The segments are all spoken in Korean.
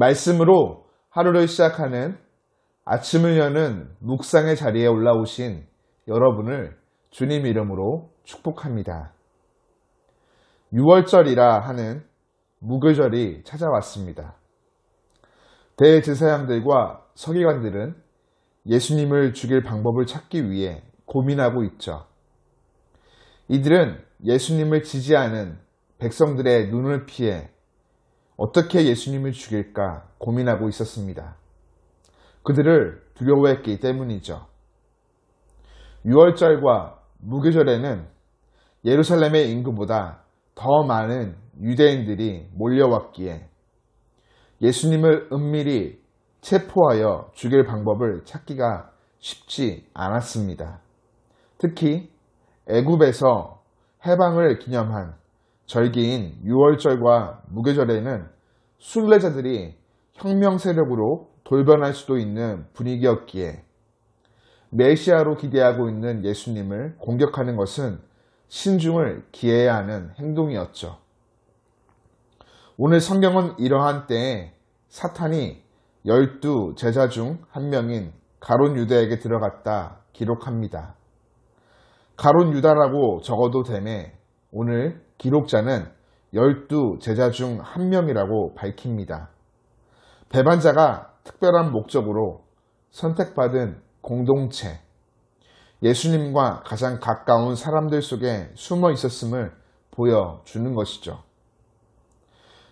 말씀으로 하루를 시작하는 아침을 여는 묵상의 자리에 올라오신 여러분을 주님 이름으로 축복합니다. 6월절이라 하는 무교절이 찾아왔습니다. 대제사장들과 서기관들은 예수님을 죽일 방법을 찾기 위해 고민하고 있죠. 이들은 예수님을 지지하는 백성들의 눈을 피해 어떻게 예수님을 죽일까 고민하고 있었습니다. 그들을 두려워했기 때문이죠. 6월절과 무교절에는 예루살렘의 인구보다 더 많은 유대인들이 몰려왔기에 예수님을 은밀히 체포하여 죽일 방법을 찾기가 쉽지 않았습니다. 특히 애굽에서 해방을 기념한 절기인 6월절과 무교절에는 순례자들이 혁명 세력으로 돌변할 수도 있는 분위기였기에 메시아로 기대하고 있는 예수님을 공격하는 것은 신중을 기해야 하는 행동이었죠. 오늘 성경은 이러한 때에 사탄이 12 제자 중 한 명인 가룟 유다에게 들어갔다 기록합니다. 가룟 유다라고 적어도 되매 오늘 기록자는 12 제자 중 한 명이라고 밝힙니다. 배반자가 특별한 목적으로 선택받은 공동체, 예수님과 가장 가까운 사람들 속에 숨어 있었음을 보여주는 것이죠.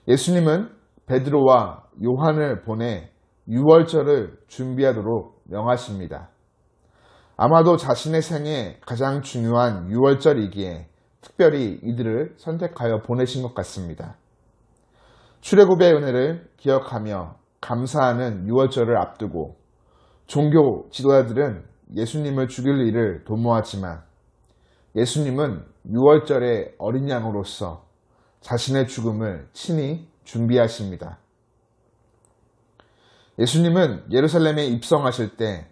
예수님은 베드로와 요한을 보내 6월절을 준비하도록 명하십니다. 아마도 자신의 생에 가장 중요한 6월절이기에 특별히 이들을 선택하여 보내신 것 같습니다. 출애굽의 은혜를 기억하며 감사하는 6월절을 앞두고 종교 지도자들은 예수님을 죽일 일을 도모하지만 예수님은 6월절의 어린 양으로서 자신의 죽음을 친히 준비하십니다. 예수님은 예루살렘에 입성하실 때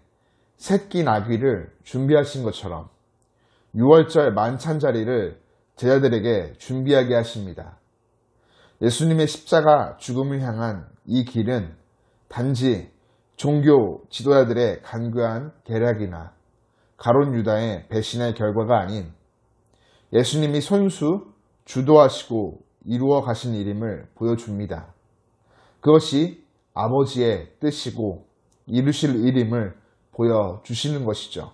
새끼 나귀를 준비하신 것처럼 6월절 만찬 자리를 제자들에게 준비하게 하십니다. 예수님의 십자가 죽음을 향한 이 길은 단지 종교 지도자들의 간교한 계략이나 가룟 유다의 배신의 결과가 아닌 예수님이 손수 주도하시고 이루어 가신 일임을 보여줍니다. 그것이 아버지의 뜻이고 이루실 일임을 보여주시는 것이죠.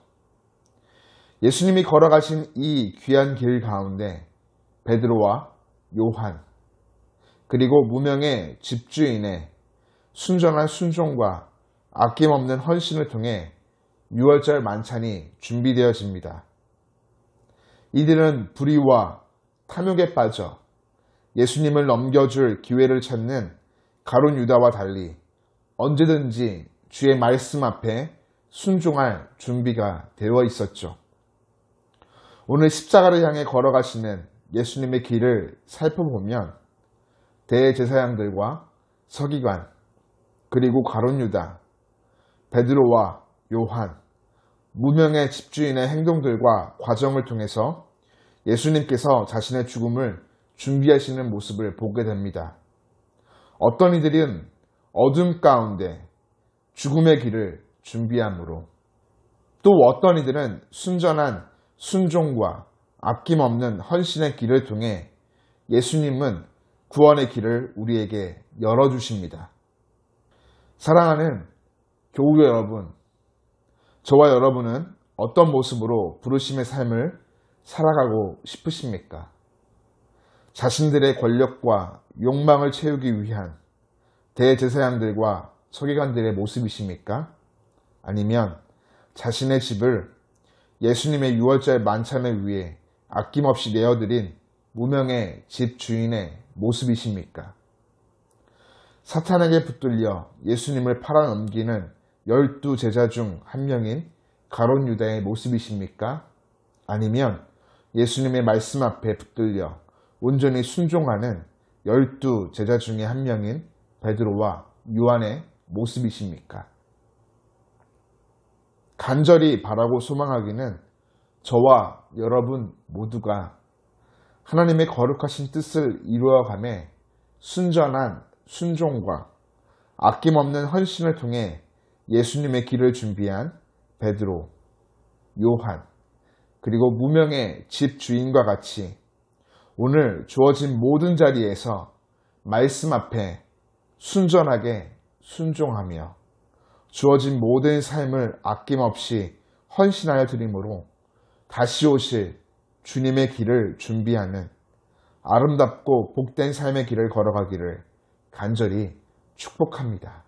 예수님이 걸어가신 이 귀한 길 가운데 베드로와 요한 그리고 무명의 집주인의 순전한 순종과 아낌없는 헌신을 통해 6월절 만찬이 준비되어집니다. 이들은 불의와 탐욕에 빠져 예수님을 넘겨줄 기회를 찾는 가룟 유다와 달리 언제든지 주의 말씀 앞에 순종할 준비가 되어 있었죠. 오늘 십자가를 향해 걸어가시는 예수님의 길을 살펴보면 대제사장들과 서기관 그리고 가룟 유다, 베드로와 요한, 무명의 집주인의 행동들과 과정을 통해서 예수님께서 자신의 죽음을 준비하시는 모습을 보게 됩니다. 어떤 이들은 어둠 가운데 죽음의 길을 준비함으로 또 어떤 이들은 순전한 순종과 아낌없는 헌신의 길을 통해 예수님은 구원의 길을 우리에게 열어주십니다. 사랑하는 교우 여러분, 저와 여러분은 어떤 모습으로 부르심의 삶을 살아가고 싶으십니까? 자신들의 권력과 욕망을 채우기 위한 대제사장들과 서기관들의 모습이십니까? 아니면 자신의 집을 예수님의 6월절 만찬을 위해 아낌없이 내어드린 무명의 집 주인의 모습이십니까? 사탄에게 붙들려 예수님을 팔아넘기는 12 제자 중 한 명인 가룟 유다의 모습이십니까? 아니면 예수님의 말씀 앞에 붙들려 온전히 순종하는 12 제자 중에 한 명인 베드로와 요한의 모습이십니까? 간절히 바라고 소망하기는 저와 여러분 모두가 하나님의 거룩하신 뜻을 이루어가며 순전한 순종과 아낌없는 헌신을 통해 예수님의 길을 준비한 베드로, 요한, 그리고 무명의 집 주인과 같이 오늘 주어진 모든 자리에서 말씀 앞에 순전하게 순종하며 주어진 모든 삶을 아낌없이 헌신하여 드림으로 다시 오실 주님의 길을 준비하는 아름답고 복된 삶의 길을 걸어가기를 간절히 축복합니다.